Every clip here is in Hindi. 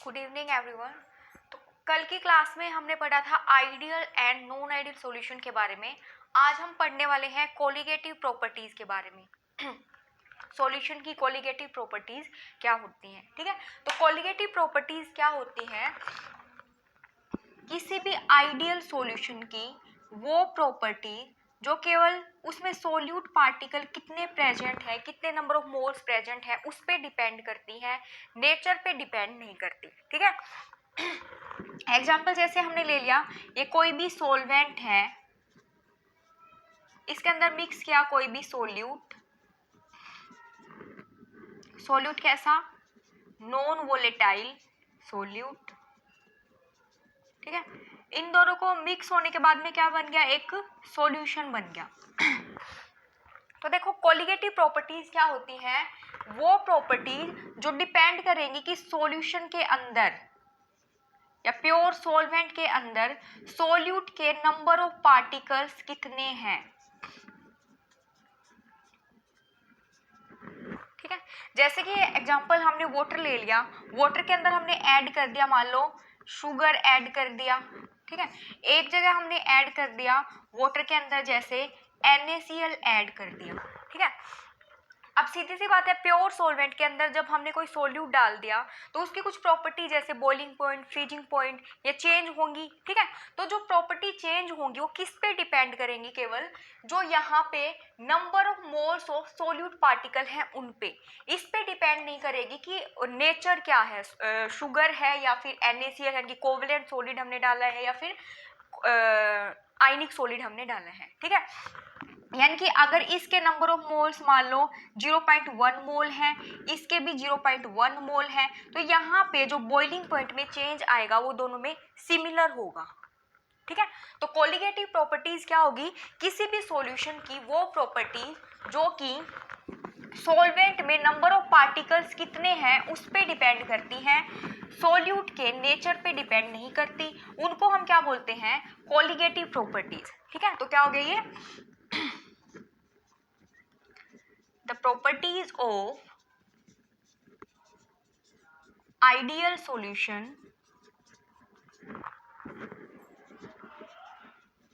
Good evening everyone. तो कल की क्लास में हमने पढ़ा था ideal and non ideal solution के बारे में। आज हम पढ़ने वाले हैं कोलिगेटिव प्रॉपर्टीज के बारे में। सॉल्यूशन की कोलिगेटिव प्रॉपर्टीज क्या होती हैं, ठीक है। तो कोलिगेटिव प्रॉपर्टीज क्या होती हैं? किसी भी आइडियल सॉल्यूशन की वो प्रॉपर्टी जो केवल उसमें सोल्यूट पार्टिकल कितने प्रेजेंट है, कितने नंबर ऑफ मोल्स प्रेजेंट है, उस पे डिपेंड करती है, नेचर पे डिपेंड नहीं करती, ठीक है। एग्जाम्पल जैसे हमने ले लिया, ये कोई भी सोलवेंट है, इसके अंदर मिक्स किया कोई भी सोल्यूट, सोल्यूट कैसा? नॉन वोलेटाइल सोल्यूट, ठीक है। इन दोनों को मिक्स होने के बाद में क्या बन गया? एक सॉल्यूशन बन गया। तो देखो कोलिगेटिव प्रॉपर्टीज क्या होती हैं? वो प्रॉपर्टीज जो डिपेंड करेंगी कि सॉल्यूशन के अंदर या प्योर सॉल्वेंट के अंदर सोल्यूट के नंबर ऑफ पार्टिकल्स कितने हैं, ठीक है। जैसे कि एग्जांपल हमने वाटर ले लिया, वाटर के अंदर हमने ऐड कर दिया, मान लो शुगर ऐड कर दिया, ठीक है। एक जगह हमने ऐड कर दिया वाटर के अंदर जैसे NaCl ऐड कर दिया, ठीक है। अब सीधी सी बात है, प्योर सॉल्वेंट के अंदर जब हमने कोई सोल्यूट डाल दिया तो उसकी कुछ प्रॉपर्टी जैसे बॉइलिंग पॉइंट, फ्रीजिंग पॉइंट ये चेंज होंगी, ठीक है। तो जो प्रॉपर्टी चेंज होंगी वो किस पे डिपेंड करेंगी? केवल जो यहाँ पे number of moles of solute particle हैं उन पे, इस पे डिपेंड नहीं करेगी कि नेचर क्या है, शुगर है या फिर NaCl यानी कि कोवलेंट सॉलिड हमने डाला है या फिर आयनिक सॉलिड हमने डाला है, ठीक है। यानी कि अगर इसके नंबर ऑफ मोल्स मान लो 0.1 मोल है, इसके भी 0.1 मोल है, तो यहाँ पे जो बॉइलिंग पॉइंट में चेंज आएगा वो दोनों में सिमिलर होगा, ठीक है। तो कोलिगेटिव प्रॉपर्टीज क्या होगी? किसी भी सॉल्यूशन की वो प्रॉपर्टी जो कि सॉल्वेंट में नंबर ऑफ पार्टिकल्स कितने हैं उस पे डिपेंड करती हैं, सॉल्यूट के नेचर पे डिपेंड नहीं करती, उनको हम क्या बोलते हैं? कोलिगेटिव प्रॉपर्टीज, ठीक है। तो क्या हो गया ये? The properties of ideal solution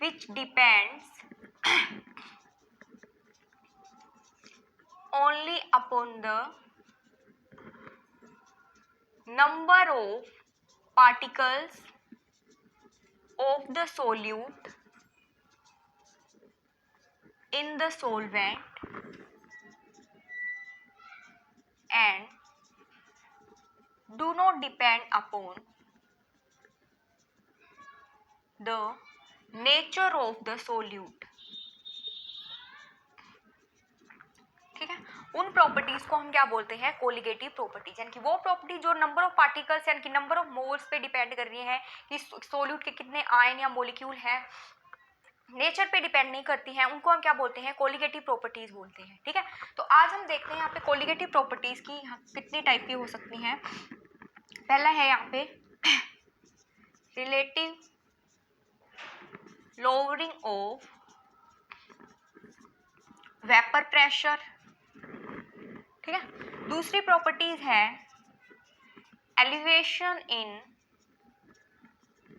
which depends only upon the number of particles of the solute in the solvent and do not depend upon the nature of the solute, ठीक है। उन प्रॉपर्टीज को हम क्या बोलते हैं? कोलिगेटिव प्रॉपर्टीज, यानी कि वो प्रॉपर्टी जो नंबर ऑफ पार्टिकल्स यानी कि नंबर ऑफ मोल्स पे डिपेंड कर रही है कि सोल्यूट के कितने आयन या मॉलिक्यूल हैं, नेचर पे डिपेंड नहीं करती हैं, उनको हम क्या बोलते हैं? कोलिगेटिव प्रॉपर्टीज बोलते हैं, ठीक है। तो आज हम देखते हैं यहाँ पे कोलिगेटिव प्रॉपर्टीज की कितनी टाइप की हो सकती हैं। पहला है यहाँ पे relative lowering of vapour pressure, ठीक है। दूसरी प्रॉपर्टीज है एलिवेशन इन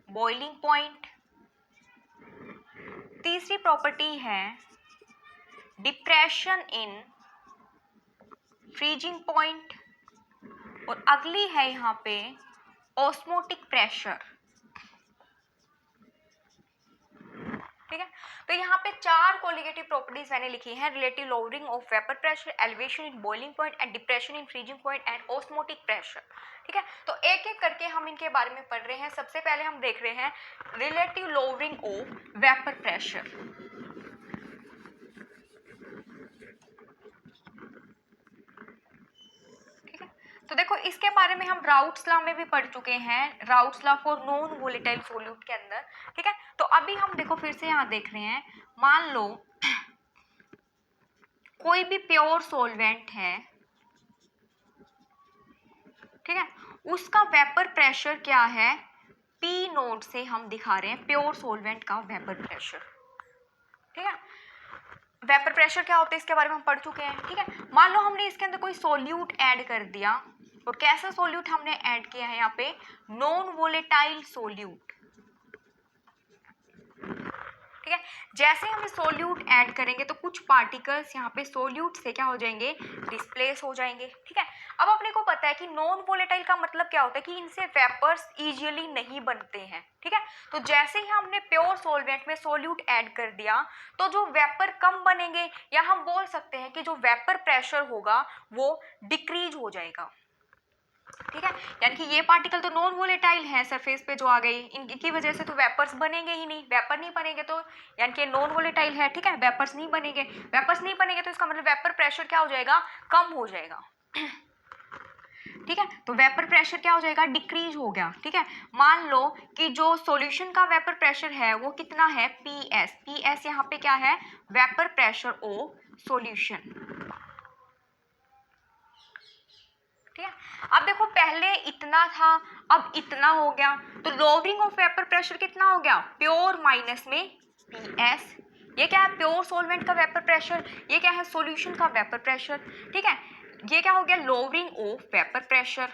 बॉइलिंग पॉइंट। तीसरी प्रॉपर्टी है डिप्रेशन इन फ्रीजिंग पॉइंट और अगली है यहाँ पे ऑस्मोटिक प्रेशर, ठीक है। तो यहाँ पे 4 कोलिगेटिव प्रॉपर्टीज मैंने लिखी हैं, relative lowering of vapour pressure, elevation in boiling point and depression in freezing point and osmotic pressure, ठीक है। तो एक एक करके हम इनके बारे में पढ़ रहे हैं। सबसे पहले हम देख रहे हैं relative lowering of vapour pressure. तो देखो इसके बारे में हम राउट्स लॉ में भी पढ़ चुके हैं, routes law for non volatile solute के अंदर, ठीक है। तो अभी हम देखो फिर से यहाँ देख रहे हैं, मान लो कोई भी प्योर सॉल्वेंट है, ठीक है, उसका वेपर प्रेशर क्या है? P नोट से हम दिखा रहे हैं प्योर सॉल्वेंट का वेपर प्रेशर, ठीक है। वेपर प्रेशर क्या होता है इसके बारे में हम पढ़ चुके हैं, ठीक है। मान लो हमने इसके अंदर कोई सोल्यूट ऐड कर दिया, और कैसा सोल्यूट हमने ऐड किया है यहाँ पे, नॉन वोलेटाइल सोल्यूट। ठीक है, जैसे हम सोल्यूट ऐड करेंगे तो कुछ पार्टिकल्स यहाँ पे सोल्यूट से क्या हो जाएंगे, डिस्प्लेस हो जाएंगे। ठीक है, अब अपने को पता है कि नॉन वोलेटाइल का मतलब क्या होता है कि इनसे वेपर्स इजीली नहीं बनते हैं। ठीक है, तो जैसे ही हमने प्योर सॉल्वेंट में सोल्यूट ऐड कर दिया तो जो वेपर कम बनेंगे, या हम बोल सकते हैं कि जो वेपर प्रेशर होगा वो डिक्रीज हो जाएगा। ठीक है, यानी कि ये पार्टिकल तो नॉन वोलेटाइल है सरफेस पे जो आ गई, इनकी वजह से तो वेपर्स बनेंगे ही नहीं, वेपर नहीं बनेंगे तो यानी कि नॉन वोलेटाइल है। ठीक है, वेपर्स नहीं बनेंगे, वेपर्स नहीं बनेंगे तो इसका मतलब वेपर प्रेशर क्या हो जाएगा, कम हो जाएगा। ठीक है, तो वेपर प्रेशर क्या हो जाएगा, डिक्रीज हो गया। ठीक है, मान लो कि जो सॉल्यूशन का वेपर प्रेशर है वो कितना है, पीएस। पीएस यहाँ पे क्या है, वेपर प्रेशर ऑफ सॉल्यूशन। ठीक है, अब देखो पहले इतना था, अब इतना हो गया, तो लोअरिंग ऑफ वेपर प्रेशर कितना हो गया, प्योर माइनस में पीएस। ये क्या है, प्योर सॉल्वेंट का वेपर प्रेशर, ये क्या है, सॉल्यूशन का वेपर प्रेशर। ठीक है, ये क्या हो गया, लोअरिंग ऑफ वेपर प्रेशर।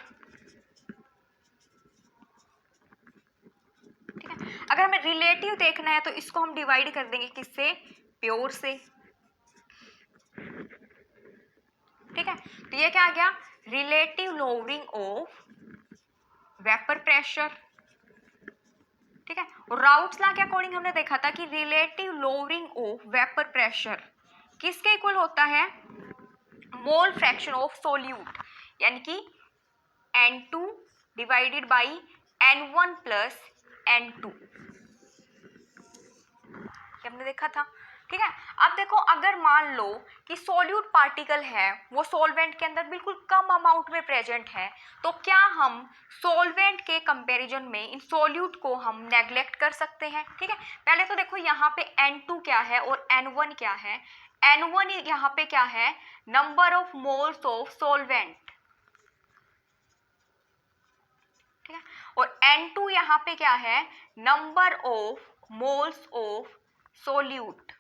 ठीक है, अगर हमें रिलेटिव देखना है तो इसको हम डिवाइड कर देंगे किससे, प्योर से। ठीक है, तो ये क्या आ गया, relative lowering of vapour pressure. ठीक है, और राउट्स लॉ के अकॉर्डिंग हमने देखा था कि relative lowering of vapour pressure किसके इक्वल होता है, मोल फ्रैक्शन ऑफ सोल्यूट, यानी कि N2 divided by N1 plus N2, हमने देखा था। ठीक है, अब देखो अगर मान लो कि सोल्यूट पार्टिकल है वो सॉल्वेंट के अंदर बिल्कुल कम अमाउंट में प्रेजेंट है, तो क्या हम सॉल्वेंट के कंपैरिजन में इन सोल्यूट को हम नेग्लेक्ट कर सकते हैं। ठीक है, पहले तो देखो यहाँ पे N2 क्या है और N1 क्या है। N1 यहाँ पे क्या है, number of moles of solvent. ठीक है, और N2 यहाँ पे क्या है, number of moles of solute.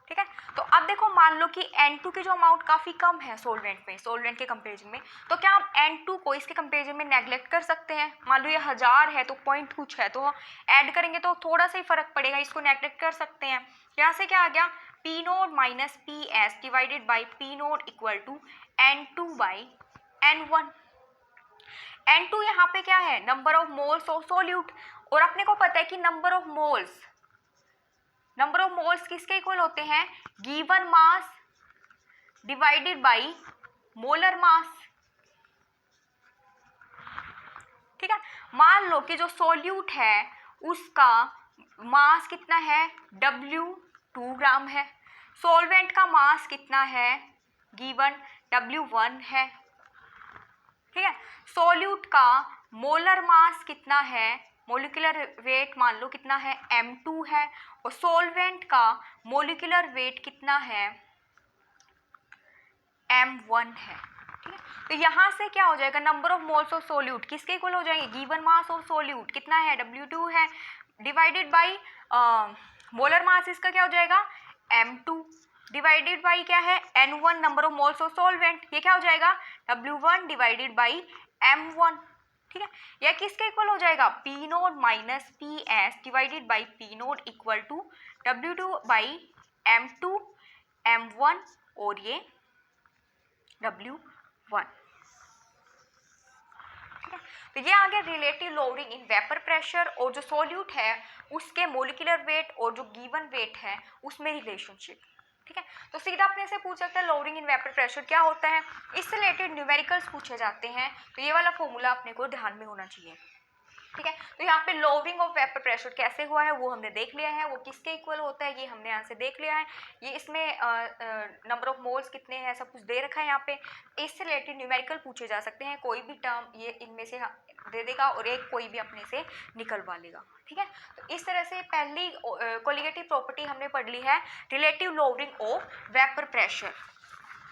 ठीक है, तो अब देखो मान लो कि N2 की जो अमाउंट काफी कम है सॉल्वेंट में, सॉल्वेंट के कंपैरिजन में, तो क्या हम N2 को इसके कंपैरिजन में नेग्लेक्ट कर सकते हैं। मान लो ये 1000 है तो पॉइंट कुछ है, तो ऐड करेंगे तो थोड़ा सा ही फर्क पड़ेगा, इसको नेग्लेक्ट कर सकते हैं। यहाँ से क्या आ गया, P nought minus P S divided by P nought equal to N2 by N1। N2 यहाँ पे क्या है, number of moles of solute, और अपने को पता है कि नंबर ऑफ मोल्स किसके इक्वल होते हैं, given mass divided by molar mass. ठीक है, मान लो कि जो सोल्यूट है उसका मास कितना है, W2 ग्राम है, सॉल्वेंट का मास कितना है, गिवन W1 है। ठीक है, सोल्यूट का मोलर मास कितना है, मोलिकुलर वेट मान लो कितना है, M2 है, और सॉल्वेंट का मोलिकुलर वेट कितना है, M1 है। ठीक है, तो यहाँ से क्या हो जाएगा, number of moles of solute किसके इक्वल हो जाएंगे, गिवन मास ऑफ सोल्यूट कितना है, W2 है, डिवाइडेड बाई मोलर मास इसका क्या हो जाएगा, M2 डिवाइडेड बाई क्या है, N1 number of moles of solvent, ये क्या हो जाएगा, W1 डिवाइडेड बाई M1। ठीक है, यह किसके इक्वल हो जाएगा, P nought minus P S divided by P nought equal to W2 by M2 M1 और ये W1। ठीक है, तो ये आ गया relative lowering in vapour pressure, और जो सोल्यूट है उसके मोलिकुलर वेट और जो गिवन वेट है उसमें रिलेशनशिप। ठीक है, तो सीधा अपने से पूछ सकते हैं लोअरिंग इन वेपर प्रेशर क्या होता है, इससे रिलेटेड न्यूमेरिकल्स पूछे जाते हैं, तो ये वाला फॉर्मूला अपने को ध्यान में होना चाहिए। ठीक है, तो यहाँ पे लोअरिंग ऑफ वेपर प्रेशर कैसे हुआ है वो हमने देख लिया है, वो किसके इक्वल होता है ये हमने यहाँ से देख लिया है, ये इसमें नंबर ऑफ मोल्स कितने हैं सब कुछ दे रखा है यहाँ पे। इससे रिलेटेड न्यूमेरिकल पूछे जा सकते हैं, कोई भी टर्म ये इनमें से दे देगा और एक कोई भी अपने से निकलवा लेगा। ठीक है, तो इस तरह से पहली कोलिगेटिव प्रॉपर्टी हमने पढ़ ली है, relative lowering of vapour pressure.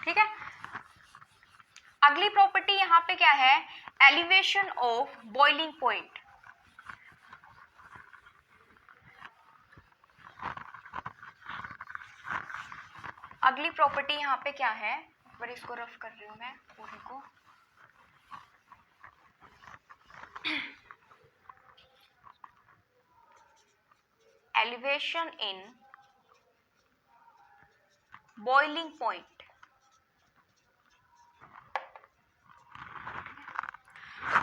ठीक है, अगली प्रॉपर्टी यहाँ पे क्या है, एलिवेशन ऑफ बॉइलिंग पॉइंट। अगली प्रॉपर्टी यहाँ पे क्या है, पर इसको रफ कर रही हूँ मैं पूरे को। Elevation in boiling point.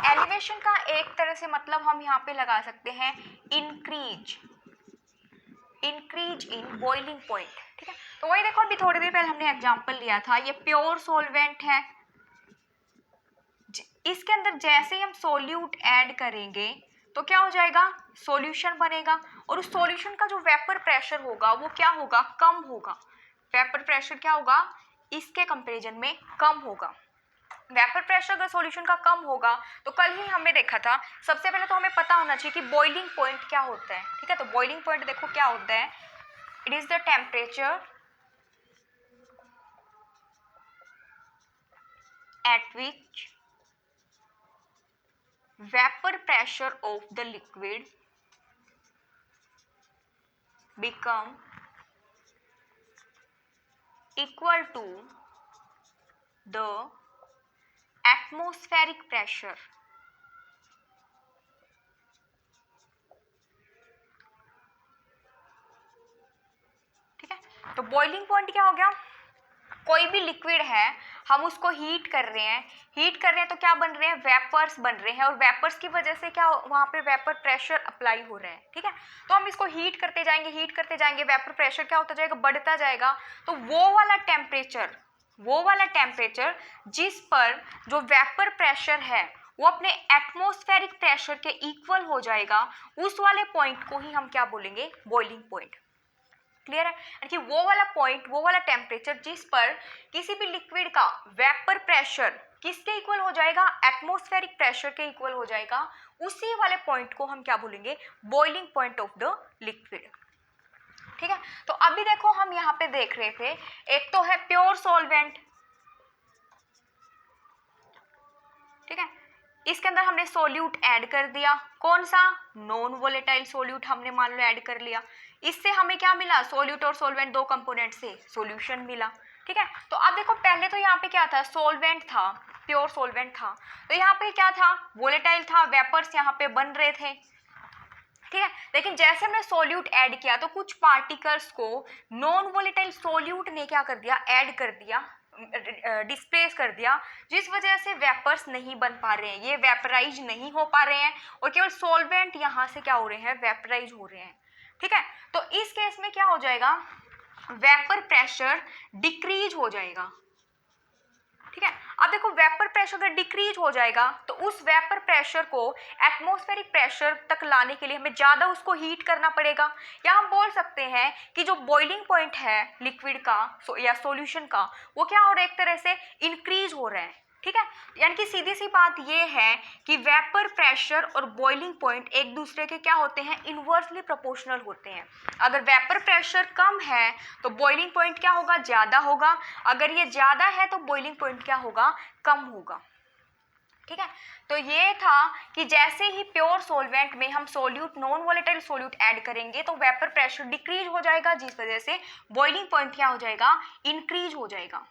Elevation का एक तरह से मतलब हम यहाँ पे लगा सकते हैं इंक्रीज इन बॉइलिंग पॉइंट। ठीक है, तो वही देखो अभी थोड़ी देर पहले हमने एग्जांपल लिया था, ये प्योर सॉल्वेंट है, इसके अंदर जैसे ही हम सोल्यूट ऐड करेंगे तो क्या हो जाएगा, सॉल्यूशन बनेगा, और उस सॉल्यूशन का जो वेपर प्रेशर होगा वो क्या होगा, कम होगा। वेपर प्रेशर क्या होगा, इसके कंपैरिजन में कम होगा। वेपर प्रेशर अगर सॉल्यूशन का कम होगा तो कल ही हमने देखा था, सबसे पहले तो हमें पता होना चाहिए कि बॉइलिंग पॉइंट क्या होता है। ठीक है, तो बॉइलिंग पॉइंट देखो क्या होता है, it is the temperature at which vapor pressure of the liquid become equal to the atmospheric pressure। ठीक है, तो बॉइलिंग पॉइंट क्या हो गया, कोई भी लिक्विड है हम उसको हीट कर रहे हैं तो क्या बन रहे हैं, वेपर्स बन रहे हैं, और वेपर्स की वजह से क्या वहाँ पे वेपर प्रेशर अप्लाई हो रहा है। ठीक है, तो हम इसको हीट करते जाएंगे, वेपर प्रेशर क्या होता जाएगा, बढ़ता जाएगा। तो वो वाला टेम्परेचर जिस पर जो वेपर प्रेशर है वो अपने एटमॉस्फेरिक प्रेशर के इक्वल हो जाएगा, उस वाले पॉइंट को ही हम क्या बोलेंगे, बॉइलिंग पॉइंट। क्लियर है, यानी कि वो वाला पॉइंट, वो वाला टेम्परेचर जिस पर किसी भी लिक्विड का वेपर प्रेशर किसके इक्वल हो जाएगा, एटमॉस्फेरिक प्रेशर के इक्वल हो जाएगा, उसी वाले पॉइंट को हम क्या बोलेंगे, boiling point of the liquid. ठीक है, तो अभी देखो हम यहाँ पे देख रहे थे, एक तो है प्योर सॉल्वेंट। ठीक है, इसके अंदर हमने सोल्यूट ऐड कर दिया, कौन सा, नॉन वोलेटाइल सोल्यूट हमने मान लो ऐड कर लिया, इससे हमें क्या मिला, सोल्यूट और सोल्वेंट दो कंपोनेंट से सॉल्यूशन मिला। ठीक है, तो अब देखो पहले तो यहाँ पे क्या था, सोल्वेंट था, प्योर सोल्वेंट था, तो यहाँ पे क्या था, वोलेटाइल था, वेपर्स यहाँ पे बन रहे थे। ठीक है, लेकिन जैसे हमने सोल्यूट ऐड किया तो कुछ पार्टिकल्स को नॉन वोलेटाइल सोल्यूट ने क्या कर दिया, ऐड कर दिया, डिस्प्लेस कर दिया, जिस वजह से वेपर्स नहीं बन पा रहे हैं, ये वेपराइज नहीं हो पा रहे हैं, और केवल सॉल्वेंट यहाँ से क्या हो रहे हैं, वेपराइज हो रहे हैं। ठीक है, तो इस केस में क्या हो जाएगा, वेपर प्रेशर डिक्रीज हो जाएगा। ठीक है, अब देखो वेपर प्रेशर अगर डिक्रीज हो जाएगा तो उस वेपर प्रेशर को एटमॉस्फेरिक प्रेशर तक लाने के लिए हमें ज़्यादा उसको हीट करना पड़ेगा, या हम बोल सकते हैं कि जो बॉइलिंग पॉइंट है लिक्विड का या सॉल्यूशन का, वो क्या हो रहा है, एक तरह से इंक्रीज हो रहा है। ठीक है, यानी कि सीधी सी बात ये है कि वेपर प्रेशर और बॉइलिंग पॉइंट एक दूसरे के क्या होते हैं, इन्वर्सली प्रोपोर्शनल होते हैं। अगर वेपर प्रेशर कम है तो बॉइलिंग पॉइंट क्या होगा, ज़्यादा होगा, अगर ये ज़्यादा है तो बॉइलिंग पॉइंट क्या होगा, कम होगा। ठीक है, तो ये था कि जैसे ही प्योर सॉल्वेंट में हम solute, non volatile solute add करेंगे तो वेपर प्रेशर डिक्रीज हो जाएगा, जिस वजह से बॉइलिंग पॉइंट क्या हो जाएगा, इंक्रीज हो जाएगा।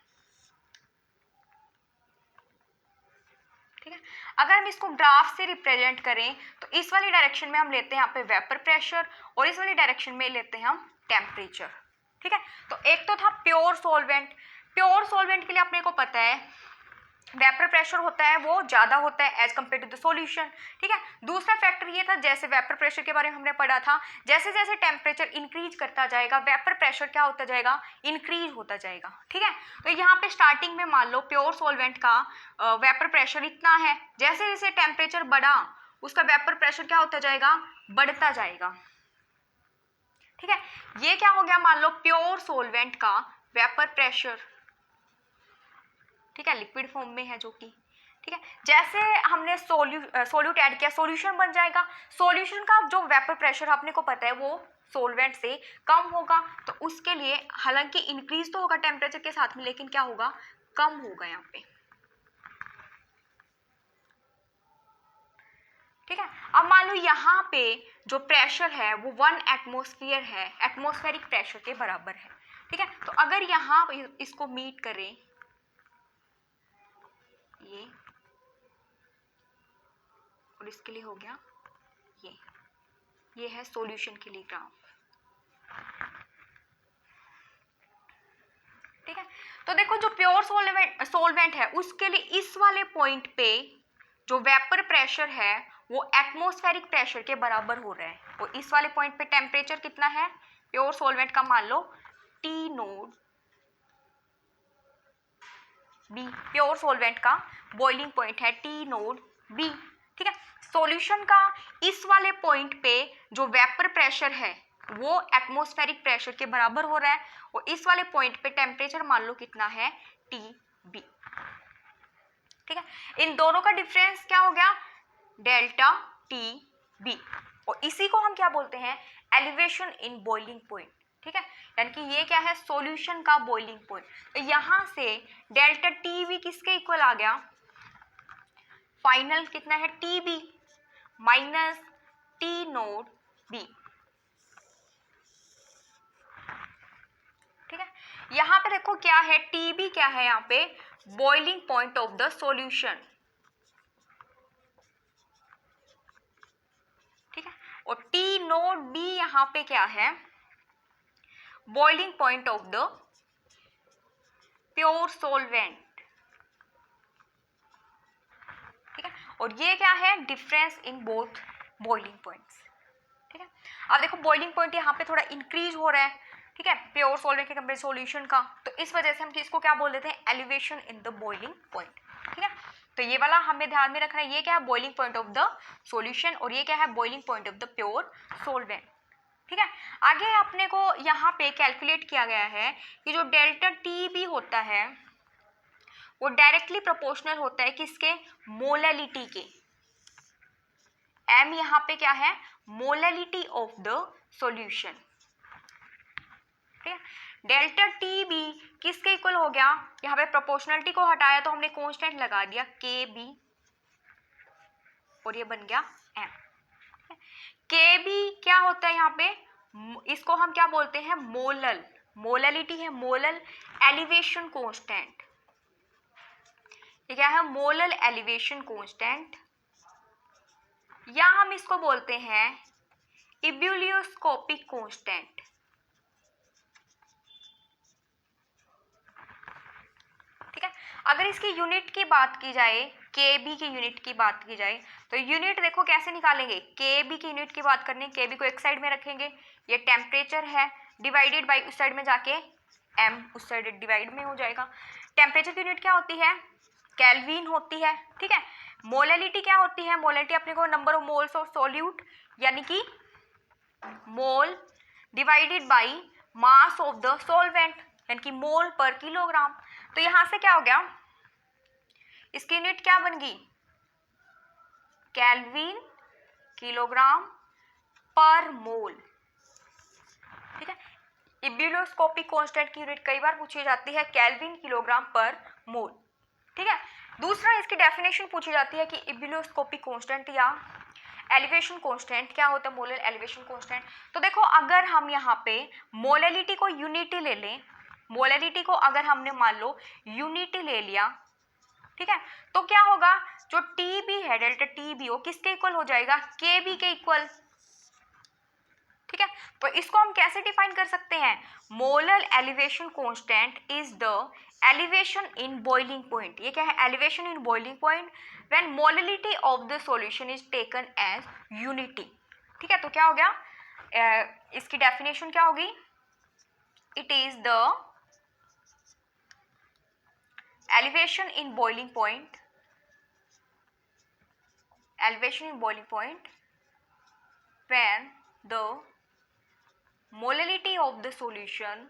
ठीक है, अगर हम इसको ग्राफ से रिप्रेजेंट करें तो इस वाली डायरेक्शन में हम लेते हैं यहाँ पे वेपर प्रेशर, और इस वाली डायरेक्शन में लेते हैं हम टेम्परेचर। ठीक है, तो एक तो था प्योर सॉल्वेंट के लिए अपने को पता है वेपर प्रेशर होता है वो ज़्यादा होता है as compare to the solution. ठीक है, दूसरा फैक्टर ये था, जैसे वेपर प्रेशर के बारे में हमने पढ़ा था, जैसे जैसे टेम्परेचर इंक्रीज करता जाएगा वेपर प्रेशर क्या होता जाएगा, इंक्रीज होता जाएगा। ठीक है, तो यहाँ पे स्टार्टिंग में मान लो प्योर सॉल्वेंट का वेपर प्रेशर इतना है, जैसे जैसे टेम्परेचर बढ़ा उसका वेपर प्रेशर क्या होता जाएगा, बढ़ता जाएगा। ठीक है, ये क्या हो गया, मान लो प्योर सॉल्वेंट का वेपर प्रेशर। ठीक है, लिक्विड फॉर्म में है जो कि, ठीक है, जैसे हमने सोल्यूट ऐड किया सॉल्यूशन बन जाएगा, सॉल्यूशन का जो वेपर प्रेशर अपने को पता है वो सॉल्वेंट से कम होगा, तो उसके लिए हालांकि इंक्रीज तो होगा टेम्परेचर के साथ में, लेकिन क्या होगा, कम होगा यहाँ पे। ठीक है, अब मान लो यहाँ पे जो प्रेशर है वो 1 एटमॉस्फेयर है, एटमॉस्फेरिक प्रेशर के बराबर है। ठीक है, तो अगर यहाँ इसको मीट करें और इसके लिए हो गया ये है सॉल्यूशन के लिए ग्राफ। ठीक है, तो देखो जो प्योर सॉल्वेंट है उसके लिए इस वाले पॉइंट पे जो वेपर प्रेशर है वो एटमॉस्फेरिक प्रेशर के बराबर हो रहा है। और इस वाले पॉइंट पे टेम्परेचर कितना है प्योर सॉल्वेंट का, मान लो T nought B, pure solvent का बॉइलिंग पॉइंट है टी नोड बी। ठीक है, सॉल्यूशन का इस वाले पॉइंट पे जो वेपर प्रेशर है वो एटमॉस्फेरिक प्रेशर के बराबर हो रहा है और इस वाले पॉइंट पे टेम्परेचर मान लो कितना है टी बी। ठीक है, इन दोनों का डिफरेंस क्या हो गया डेल्टा टी बी, और इसी को हम क्या बोलते हैं एलिवेशन इन बॉइलिंग पॉइंट। ठीक है, यानी कि ये क्या है सॉल्यूशन का बॉइलिंग पॉइंट। तो यहां से डेल्टा टी बी किसके इक्वल आ गया, फाइनल कितना है T B minus T nought B. ठीक है, यहां पे देखो क्या है टी बी क्या है यहाँ पे boiling point of the solution. ठीक है, और टी नोड बी यहाँ पे क्या है boiling point of the pure solvent. ठीक है, और ये क्या है difference in both boiling points. ठीक है, अब देखो बॉइलिंग पॉइंट यहाँ पे थोड़ा इंक्रीज हो रहा है। ठीक है, प्योर सॉल्वेंट के कंपेयर सॉल्यूशन का, तो इस वजह से हम इसको क्या बोल देते हैं elevation in the boiling point. ठीक है, तो ये वाला हमें ध्यान में रखना है, ये क्या है boiling point of the solution और ये क्या है boiling point of the pure solvent. ठीक है, आगे अपने को यहाँ पे कैलकुलेट किया गया है कि जो डेल्टा टी बी होता है वो डायरेक्टली प्रोपोर्शनल होता है किसके मोलैलिटी के। एम यहाँ पे क्या है मोलैलिटी ऑफ द सॉल्यूशन। ठीक है, डेल्टा टी बी किसके इक्वल हो गया, यहाँ पे प्रोपोर्शनलिटी को हटाया तो हमने कांस्टेंट लगा दिया के बी और ये बन गया एम। के बी क्या होता है यहाँ पे, इसको हम क्या बोलते हैं मोलल, मोलैलिटी है मोलल एलिवेशन कांस्टेंट। ये क्या है मोलल एलिवेशन कांस्टेंट, या हम इसको बोलते हैं इब्यूलियोस्कोपिक कांस्टेंट। ठीक है, अगर इसकी यूनिट की बात की जाए के बी की यूनिट की बात की जाए तो यूनिट देखो कैसे निकालेंगे, के बी की यूनिट की बात करनी, के बी को एक साइड में रखेंगे, ये टेम्परेचर है डिवाइडेड बाई उस साइड में जाके एम उस साइड डिवाइड में हो जाएगा। टेम्परेचर की यूनिट क्या होती है केल्विन होती है। ठीक है, मोलैलिटी क्या होती है, मोलैलिटी अपने को number of moles of solute यानी कि मोल divided by mass of the solvent यानी कि मोल पर किलोग्राम। तो यहां से क्या हो गया इसकी यूनिट क्या बन गई केल्विन किलोग्राम पर मोल। ठीक है, इब्यूलियोस्कोपिक कांस्टेंट की यूनिट कई बार पूछी जाती है केल्विन किलोग्राम पर मोल। ठीक है, दूसरा इसकी डेफिनेशन पूछी जाती है कि इब्यूलियोस्कोपिक कांस्टेंट या एलिवेशन कांस्टेंट क्या होता है मोलर एलिवेशन कांस्टेंट। तो देखो अगर हम यहाँ पे मोलैलिटी को यूनिटी ले लें, मोलैलिटी को अगर हमने मान लो यूनिटी ले लिया, ठीक है, तो क्या होगा जो टी बी है डेल्टा टी बी वो किसके इक्वल हो जाएगा के बी के इक्वल। ठीक है, तो इसको हम कैसे डिफाइन कर सकते हैं molar elevation constant is the elevation in boiling point. ये क्या है elevation in boiling point when molality of the solution is taken as unity. ठीक है, तो क्या हो गया इसकी डेफिनेशन क्या होगी, it is the elevation in boiling point, elevation in boiling point when the molality of the solution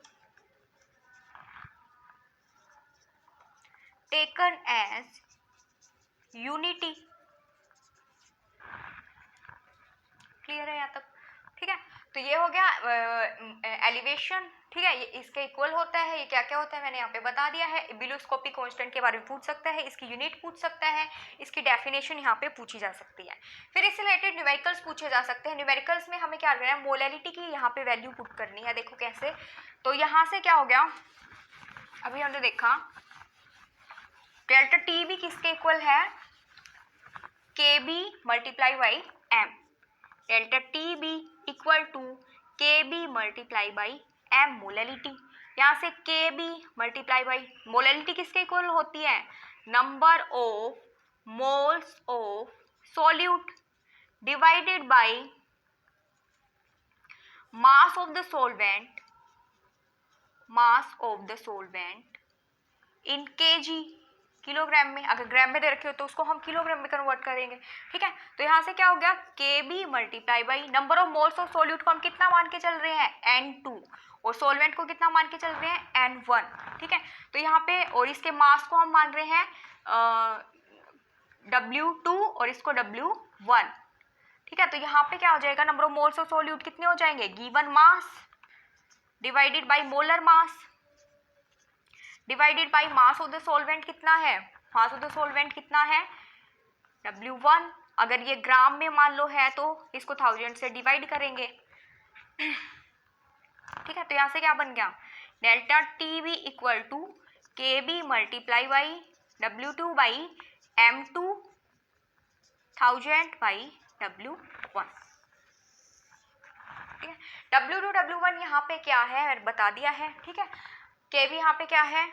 taken as unity। Clear है यहाँ तक। ठीक है, तो ये हो गया एलिवेशन। ठीक है, ये इसके इक्वल होता है, ये क्या क्या होता है मैंने यहाँ पे बता दिया है। इब्यूलियोस्कोपिक कांस्टेंट के बारे में पूछ सकता है, इसकी यूनिट पूछ सकता है, इसकी डेफिनेशन यहाँ पे पूछी जा सकती है। फिर इससे रिलेटेड न्यूमेरिकल्स पूछे जा सकते हैं। न्यूमेरिकल्स में हमें क्या करना है मोलैलिटी की यहाँ पे वैल्यू पुट करनी है। देखो कैसे, तो यहाँ से क्या हो गया अभी हमने देखा डेल्टा टी बी किसके इक्वल है Kb multiply by m, delta Tb equal to Kb multiply by m molality. यहाँ से Kb मल्टीप्लाई बाई मोलैलिटी किसके इक्वल होती है, number of moles of solute divided by mass of the solvent, mass of the solvent in kg, kilogram में। अगर ग्राम में दे रखे हो तो उसको हम किलोग्राम में कन्वर्ट करेंगे, ठीक है। तो यहाँ से क्या हो गया, Kb multiply by number of moles of solute को हम कितना मान के चल रहे हैं, N2, और सॉल्वेंट को कितना मान के चल रहे हैं, N1, ठीक है। तो यहाँ पे और इसके मास को हम मान रहे हैं W2 और इसको W1, ठीक है। तो यहाँ पे क्या हो जाएगा, number of moles of solute कितने हो जाएंगे, given mass divided by molar mass divided by mass of the solvent कितना है, मास ऑफ द सॉल्वेंट कितना है, W1। अगर ये ग्राम में मान लो है तो इसको 1000 से डिवाइड करेंगे, ठीक है। तो यहाँ से क्या बन गया, delta Tb equal to Kb multiply by W2 by M2 1000 by W1, ठीक है। W2 W1 यहाँ पे क्या है बता दिया है, ठीक है। Kb यहाँ पे क्या है,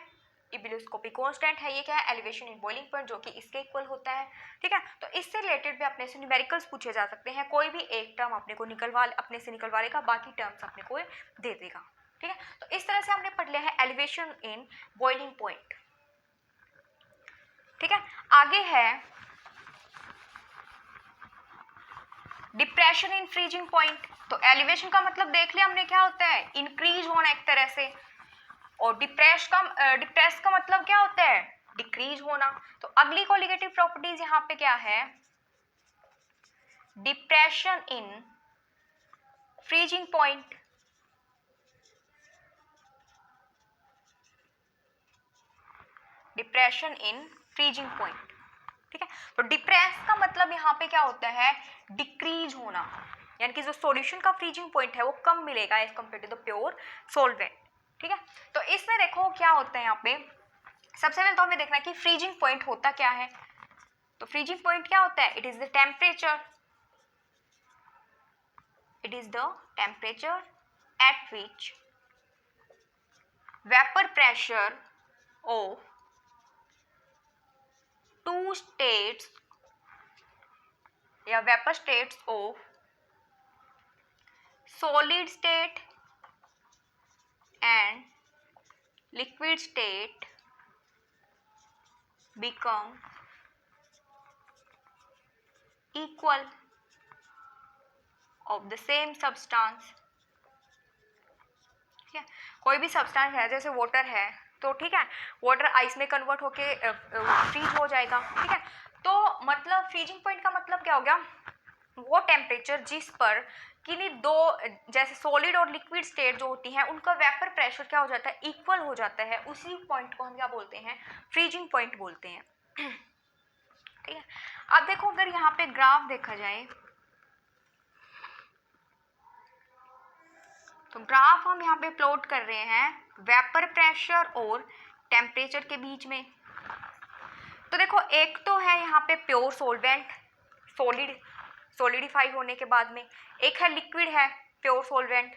इबिलियोस्कोपिक कांस्टेंट है, ये क्या है, एलिवेशन इन बॉइलिंग पॉइंट, जो कि इसके इक्वल होता है, ठीक है। तो इससे रिलेटेड भी अपने से न्यूमेरिकल्स पूछे जा सकते हैं, कोई भी एक टर्म अपने को अपने से निकलवा लेगा, बाकी टर्म्स अपने को दे देगा, ठीक है। तो इस तरह से हमने पढ़ लिया है एलिवेशन इन बॉइलिंग पॉइंट, ठीक है। आगे है डिप्रेशन इन फ्रीजिंग पॉइंट। तो एलिवेशन का मतलब देख लिया हमने क्या होता है, इंक्रीज होना एक तरह से, और डिप्रेस का मतलब क्या होता है, डिक्रीज होना। तो अगली कोलिगेटिव प्रॉपर्टीज यहाँ पे क्या है, depression in freezing point, depression in freezing point, ठीक है। तो डिप्रेस का मतलब यहाँ पे क्या होता है, डिक्रीज होना, यानी कि जो सॉल्यूशन का फ्रीजिंग पॉइंट है वो कम मिलेगा as compare to the pure solvent, ठीक है। तो इसमें देखो क्या होता है, यहाँ पे सबसे पहले तो हमें देखना है कि फ्रीजिंग पॉइंट होता क्या है। तो फ्रीजिंग पॉइंट क्या होता है, it is the temperature, it is the temperature at which vapour pressure of two states या vapour states of solid state and liquid state become equal of the same substance, ठीक है। कोई भी सब्सटेंस है, जैसे वाटर है, तो ठीक है, वाटर आइस में कन्वर्ट होके फ्रीज हो जाएगा, ठीक है। तो मतलब फ्रीजिंग पॉइंट का मतलब क्या हो गया, वो टेम्परेचर जिस पर किन्हीं दो, जैसे सॉलिड और लिक्विड स्टेट जो होती हैं, उनका वेपर प्रेशर क्या हो जाता है, इक्वल हो जाता है, उसी पॉइंट को हम क्या बोलते हैं, फ्रीजिंग पॉइंट बोलते हैं, ठीक है। अब देखो अगर यहाँ पे ग्राफ देखा जाए, तो ग्राफ हम यहाँ पे प्लॉट कर रहे हैं वेपर प्रेशर और टेम्परेचर के बीच में। तो देखो एक तो है यहाँ पे प्योर सॉल्वेंट, सॉलिडिफाई होने के बाद में, एक है लिक्विड है प्योर सॉल्वेंट,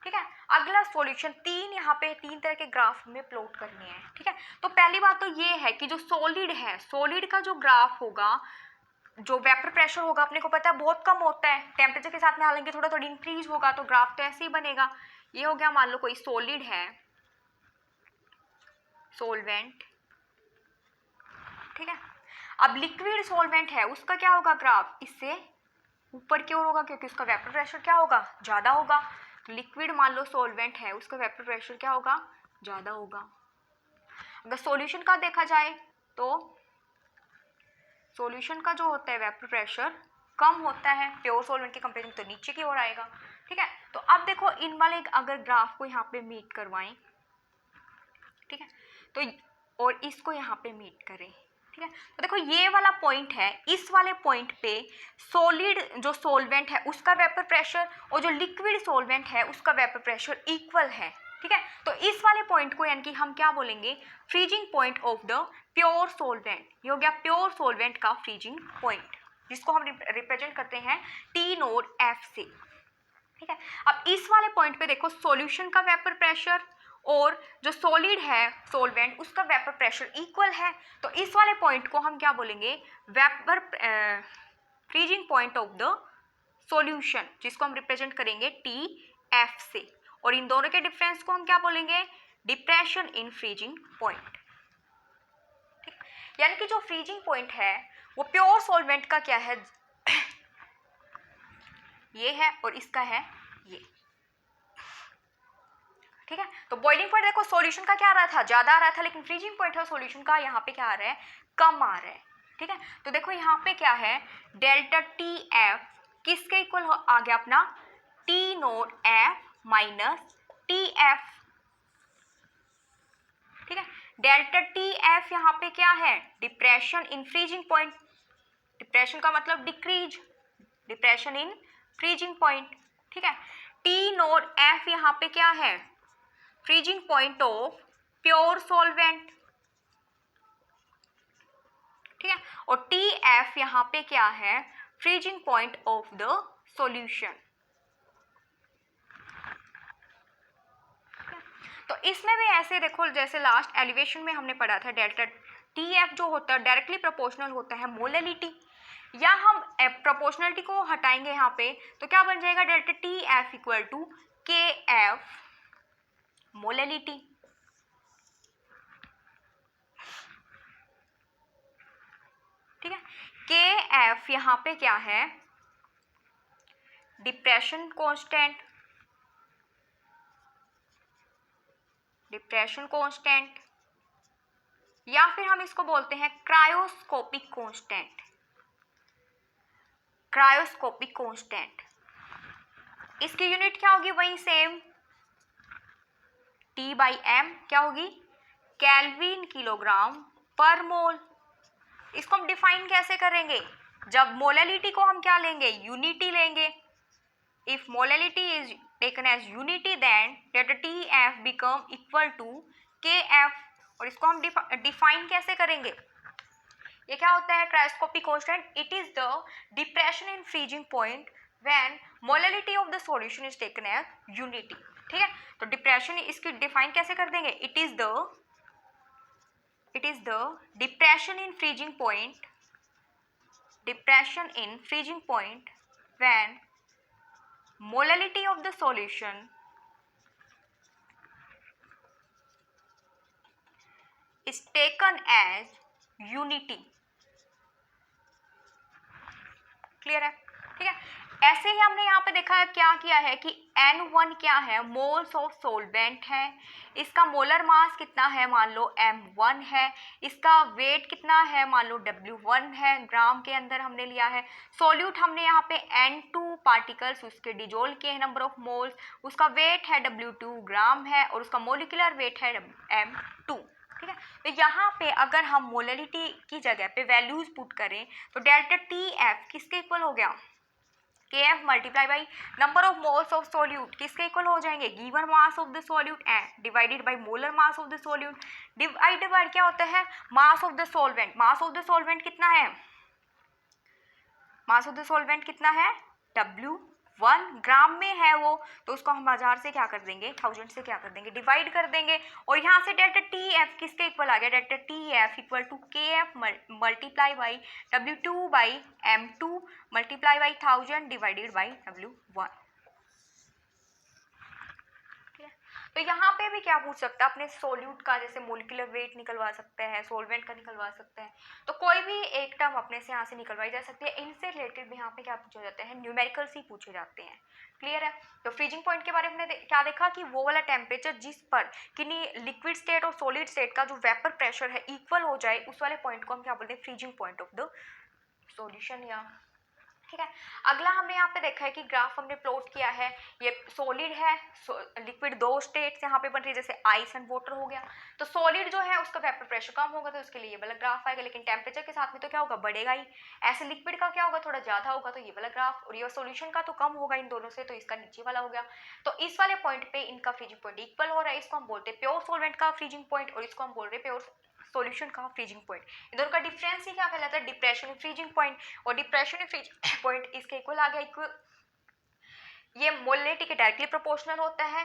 ठीक है। अगला सॉल्यूशन, यहाँ पे तीन तरह के ग्राफ में प्लॉट करने हैं, ठीक है। तो पहली बात तो ये है कि जो सॉलिड है, सॉलिड का जो ग्राफ होगा, जो वेपर प्रेशर होगा अपने को पता है बहुत कम होता है, टेम्परेचर के साथ में हालांकि थोड़ा थोड़ा इंक्रीज होगा, तो ग्राफ तो ऐसे ही बनेगा। ये हो गया, मान लो कोई सॉलिड है, सॉल्वेंट, ठीक है। अब लिक्विड सॉल्वेंट है, उसका क्या होगा ग्राफ, इससे ऊपर की ओर होगा, क्योंकि उसका वेपर प्रेशर क्या होगा, ज़्यादा होगा। तो लिक्विड मान लो सॉल्वेंट है, उसका वेपर प्रेशर क्या होगा, ज़्यादा होगा। अगर सॉल्यूशन का देखा जाए तो सॉल्यूशन का जो होता है वेपर प्रेशर कम होता है, प्योर सॉल्वेंट के कंपेरिजन तो नीचे की ओर आएगा, ठीक है। तो अब देखो इन वाले अगर ग्राफ को यहाँ पे मीट करवाएं, ठीक है, तो और इसको यहाँ पे मीट करें, ठीक है। तो देखो ये वाला पॉइंट है, इस वाले पॉइंट पे सॉलिड जो सॉल्वेंट है उसका वेपर प्रेशर और जो लिक्विड सॉल्वेंट है उसका वेपर प्रेशर इक्वल है, ठीक है। तो इस वाले पॉइंट को यानी कि हम क्या बोलेंगे, freezing point of the pure solvent. ये हो गया प्योर सॉल्वेंट का फ्रीजिंग पॉइंट, जिसको हम रिप्रेजेंट करते हैं टी नोड एफ से, ठीक है। अब इस वाले पॉइंट पे देखो सॉल्यूशन का वेपर प्रेशर और जो सॉलिड है सॉल्वेंट उसका वेपर प्रेशर इक्वल है, तो इस वाले पॉइंट को हम क्या बोलेंगे, vapour freezing point of the solution, जिसको हम रिप्रेजेंट करेंगे टी एफ से, और इन दोनों के डिफरेंस को हम क्या बोलेंगे, डिप्रेशन इन फ्रीजिंग पॉइंट। यानी कि जो फ्रीजिंग पॉइंट है वो प्योर सॉल्वेंट का क्या है, ये है, और इसका है ये, ठीक है। तो बॉइलिंग पॉइंट देखो सॉल्यूशन का क्या आ रहा था, ज्यादा आ रहा था, लेकिन फ्रीजिंग पॉइंट है सॉल्यूशन का यहाँ पे क्या आ रहा है, कम आ रहा है, ठीक है। तो देखो यहाँ पे क्या है, डेल्टा टी एफ किसके इक्वल आ गया अपना, T note F minus T F, ठीक है। डेल्टा टी एफ यहाँ पे क्या है, depression in freezing point, depression का मतलब decrease, depression in freezing point, ठीक है। टी नोट एफ यहाँ पे क्या है, freezing point of pure solvent, ठीक है। और टी एफ यहाँ पे क्या है, freezing point of the solution. तो इसमें भी ऐसे देखो, जैसे लास्ट एलिवेशन में हमने पढ़ा था डेल्टा टी एफ जो होता है डायरेक्टली प्रोपोर्शनल होता है मोलैलिटी, या हम प्रोपोर्शनलिटी को हटाएंगे यहाँ पे तो क्या बन जाएगा, delta T F equal to K F molality, ठीक है। के एफ यहाँ पे क्या है, डिप्रेशन कांस्टेंट, डिप्रेशन कांस्टेंट, या फिर हम इसको बोलते हैं क्रायोस्कोपिक कांस्टेंट, क्रायोस्कोपिक कांस्टेंट। इसकी यूनिट क्या होगी, वही सेम, T बाई एम क्या होगी, केल्विन किलोग्राम पर मोल। इसको हम डिफाइन कैसे करेंगे, जब मोलैलिटी को हम क्या लेंगे, यूनिटी लेंगे। If molality is taken as unity then delta T F become equal to K F, और इसको हम डिफाइन कैसे करेंगे, ये क्या होता है, cryoscopic constant, it is the depression in freezing point when molality of the solution is taken as unity, ठीक है। तो डिप्रेशन इसकी डिफाइन कैसे कर देंगे, it is the depression in freezing point, depression in freezing point when molality of the solution is taken as unity, clear है, ठीक है। ऐसे ही हमने यहाँ पे देखा है क्या किया है कि N1 क्या है, मोल्स ऑफ सोलवेंट है, इसका मोलर मास कितना है, मान लो M1 है, इसका वेट कितना है, मान लो W1 है, ग्राम के अंदर हमने लिया है। सॉल्यूट हमने यहाँ पे N2 पार्टिकल्स उसके डिजोल्व किए हैं, नंबर ऑफ मोल्स, उसका वेट है W2 ग्राम है, और उसका मोलिकुलर वेट है M2, ठीक है। तो यहाँ पे अगर हम मोलैलिटी की जगह पे वैल्यूज पुट करें तो डेल्टा टी एफ किसके इक्वल हो गया, के F multiply by number of moles of solute, किसके इक्वल हो जाएंगे, given mass of the solute and divided by molar mass of the solute, divided by क्या होता है, मास of the solvent. Mass of the solvent कितना है, मास ऑफ द सॉल्वेंट कितना है, W1 ग्राम में है वो, तो उसको हम 1000 से क्या कर देंगे, 1000 से क्या कर देंगे, डिवाइड कर देंगे, और यहाँ से डेल्टा टी एफ किसके इक्वल आ गया, delta T F equal to K F multiply by W2 by M2 multiply by 1000 divided by W1। तो यहाँ पे भी क्या पूछ सकता है, अपने सोल्यूट का जैसे मोलिकुलर वेट निकलवा सकते हैं, सोलवेंट का निकलवा सकते हैं, तो कोई भी एक टर्म अपने से यहाँ से निकलवाई जा सकती है। इनसे रिलेटेड भी यहाँ पे क्या पूछे जाते हैं, न्यूमेरिकल्स ही पूछे जाते हैं, क्लियर है। तो फ्रीजिंग पॉइंट के बारे में हमने क्या देखा कि वो वाला टेम्परेचर जिस पर किन्हीं लिक्विड स्टेट और सॉलिड स्टेट का जो वेपर प्रेशर है इक्वल हो जाए, उस वाले पॉइंट को हम क्या बोलते हैं, freezing point of the solution, या ठीक है। अगला हमने यहाँ पे देखा है कि ग्राफ हमने प्लॉट किया है, ये सॉलिड है, लिक्विड दो स्टेट्स यहाँ पे बन रही है, जैसे आइस एंड वाटर हो गया। तो सॉलिड जो है उसका वेपर प्रेशर कम होगा तो उसके लिए ये वाला ग्राफ आएगा, लेकिन टेम्परेचर के साथ में तो क्या होगा, बढ़ेगा ही। ऐसे लिक्विड का क्या होगा, थोड़ा ज्यादा होगा तो ये वाला ग्राफ, और ये सॉल्यूशन का तो कम होगा इन दोनों से, तो इसका नीचे वाला हो गया। तो इस वाले पॉइंट पे इनका फ्रीजिंग पॉइंट इक्वल हो रहा है, इसको हम बोलते हैं प्योर सॉल्वेंट का फ्रीजिंग पॉइंट, और इसको हम बोल रहे हैं प्योर सॉल्यूशन का फ्रीजिंग पॉइंट। इन दोनों का डिफरेंस ही क्या कहलाता है, डिप्रेशन और फ्रीजिंग पॉइंट। और डिप्रेशन और फ्रीजिंग पॉइंट इसके इक्वल आ गया, इक्वल ये मोलरिटी के डायरेक्टली प्रोपोर्शनल होता है।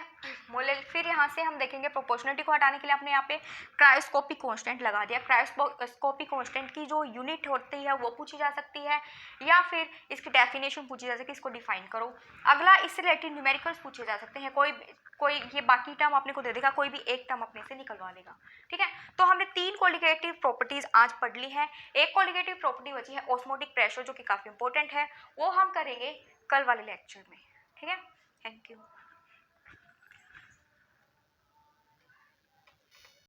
फिर यहाँ से हम देखेंगे प्रोपोर्शनलिटी को हटाने के लिए आपने यहाँ पे क्रायोस्कोपिक कांस्टेंट लगा दिया। क्रायोस्कोपिक कांस्टेंट की जो यूनिट होती है वो पूछी जा सकती है, या फिर इसकी डेफिनेशन पूछी जा सकती है, इसको डिफाइन करो। अगला इससे रिलेटेड न्यूमेरिकल्स पूछे जा सकते हैं, कोई ये बाकी टर्म आपने को दे देगा, कोई भी एक टर्म अपने से निकलवा लेगा। ठीक है, तो हमने 3 कोलिगेटिव प्रॉपर्टीज आज पढ़ ली है। एक कोलिगेटिव प्रॉपर्टी बची है ऑस्मोटिक प्रेशर, जो कि काफ़ी इंपॉर्टेंट है, वो हम करेंगे कल वाले लेक्चर में। ठीक है, थैंक यू।